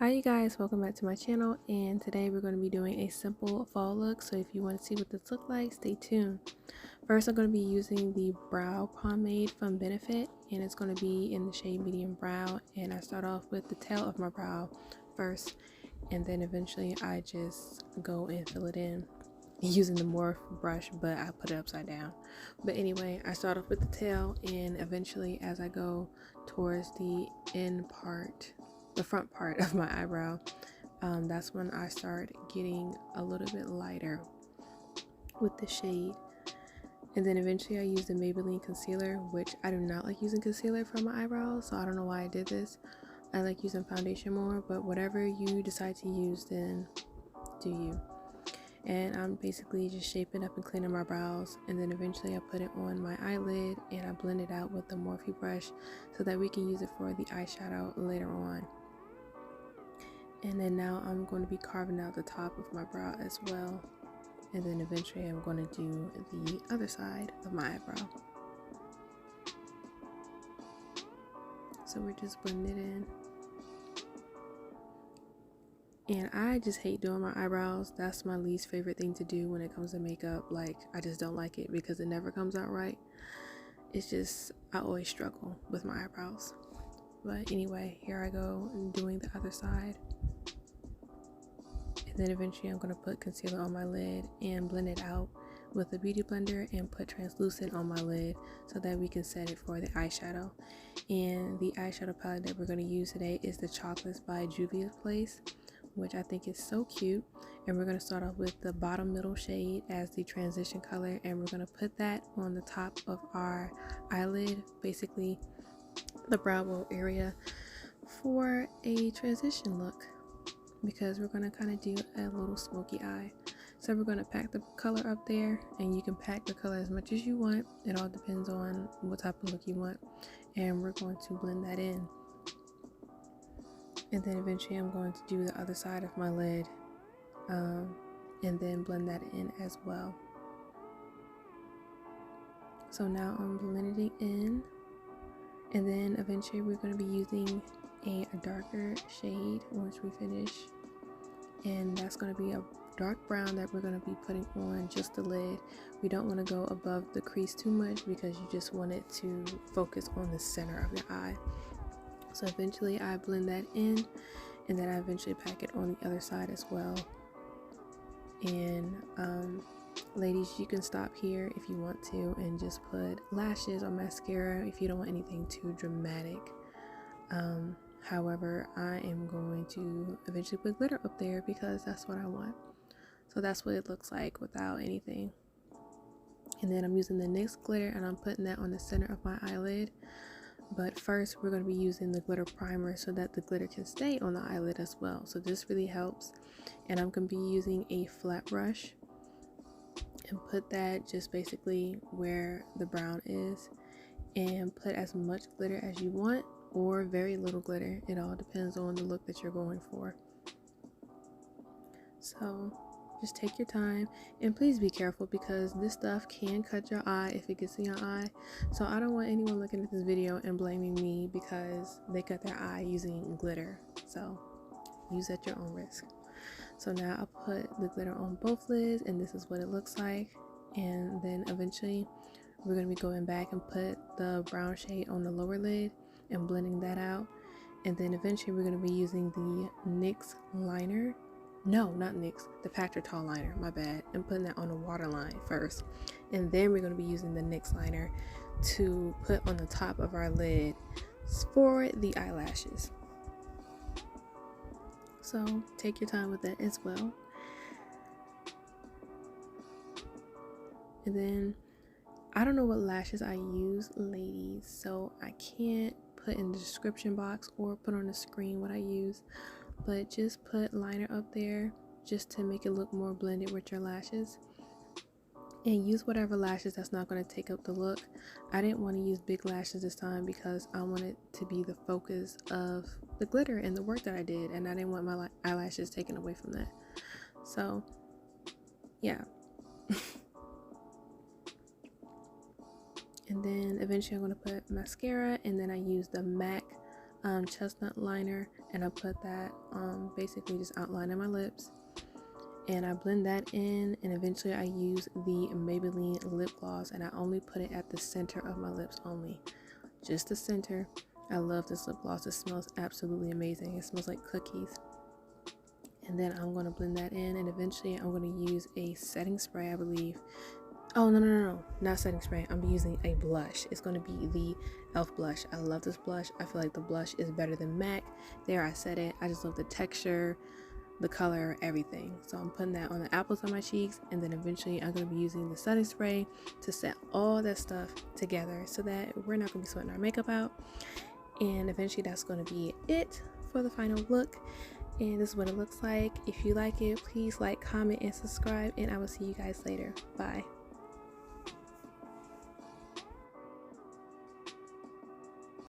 Hi you guys, welcome back to my channel, and today we're going to be doing a simple fall look. So if you want to see what this looks like, stay tuned. First, I'm going to be using the brow pomade from Benefit, and it's going to be in the shade medium brown. And I start off with the tail of my brow first, and then eventually I just go and fill it in using the morph brush, but I put it upside down. But anyway, I start off with the tail, and eventually as I go towards the front part of my eyebrow, that's when I start getting a little bit lighter with the shade. And then eventually I use the Maybelline concealer, which I do not like using concealer for my eyebrows, so I don't know why I did this. I like using foundation more, but whatever you decide to use, then do you. And I'm basically just shaping up and cleaning my brows, and then eventually I put it on my eyelid and I blend it out with the Morphe brush so that we can use it for the eyeshadow later on. And then now I'm going to be carving out the top of my brow as well, and then eventually I'm going to do the other side of my eyebrow. So we're just blending it in. And I just hate doing my eyebrows. That's my least favorite thing to do when it comes to makeup. Like, I just don't like it because it never comes out right. It's just, I always struggle with my eyebrows. But anyway, here I go doing the other side. And then eventually I'm going to put concealer on my lid and blend it out with a beauty blender and put translucent on my lid so that we can set it for the eyeshadow. And the eyeshadow palette that we're going to use today is the Chocolates by Juvia's Place, which I think is so cute. And we're going to start off with the bottom middle shade as the transition color, and we're going to put that on the top of our eyelid, basically the brow bone area, for a transition look, because we're going to kind of do a little smoky eye. So we're going to pack the color up there, and you can pack the color as much as you want. It all depends on what type of look you want, and we're going to blend that in. And then eventually I'm going to do the other side of my lid, and then blend that in as well. So now I'm blending it in, and then eventually we're going to be using a darker shade once we finish, and that's going to be a dark brown that we're going to be putting on just the lid. We don't want to go above the crease too much because you just want it to focus on the center of your eye. So eventually I blend that in, and then I eventually pack it on the other side as well. And ladies, you can stop here if you want to and just put lashes or mascara if you don't want anything too dramatic. However, I am going to eventually put glitter up there because that's what I want. So that's what it looks like without anything. And then I'm using the NYX glitter, and I'm putting that on the center of my eyelid. But first we're going to be using the glitter primer so that the glitter can stay on the eyelid as well. So this really helps. And I'm going to be using a flat brush and put that just basically where the brown is, and put as much glitter as you want or very little glitter. It all depends on the look that you're going for. So just take your time, and please be careful because this stuff can cut your eye if it gets in your eye. So I don't want anyone looking at this video and blaming me because they cut their eye using glitter. So use at your own risk. So now I'll put the glitter on both lids, and this is what it looks like. And then eventually we're going to be going back and put the brown shade on the lower lid and blending that out. And then eventually we're going to be using the NYX liner. No, not NYX, the Patrick Tall liner, my bad, and putting that on a waterline first. And then we're going to be using the NYX liner to put on the top of our lid for the eyelashes. So take your time with that as well. And then I don't know what lashes I use, ladies, so I can't put in the description box or put on the screen what I use. But just put liner up there just to make it look more blended with your lashes, and use whatever lashes that's not going to take up the look. I didn't want to use big lashes this time because I wanted to be the focus of the glitter and the work that I did, and I didn't want my eyelashes taken away from that. So yeah. And then eventually I'm going to put mascara, and then I use the MAC chestnut liner and I put that basically just outlining my lips, and I blend that in, and eventually I use the Maybelline lip gloss, and I only put it at the center of my lips only, just the center. I love this lip gloss. It smells absolutely amazing. It smells like cookies. And then I'm going to blend that in, and eventually I'm going to use a setting spray, I believe. Oh, no, not setting spray. I'm using a blush. It's going to be the e.l.f. blush. I love this blush. I feel like the blush is better than MAC. There, I said it. I just love the texture, the color, everything. So I'm putting that on the apples of my cheeks, and then eventually I'm going to be using the setting spray to set all that stuff together so that we're not going to be sweating our makeup out. And eventually that's going to be it for the final look. And this is what it looks like. If you like it, please like, comment, and subscribe, and I will see you guys later. Bye.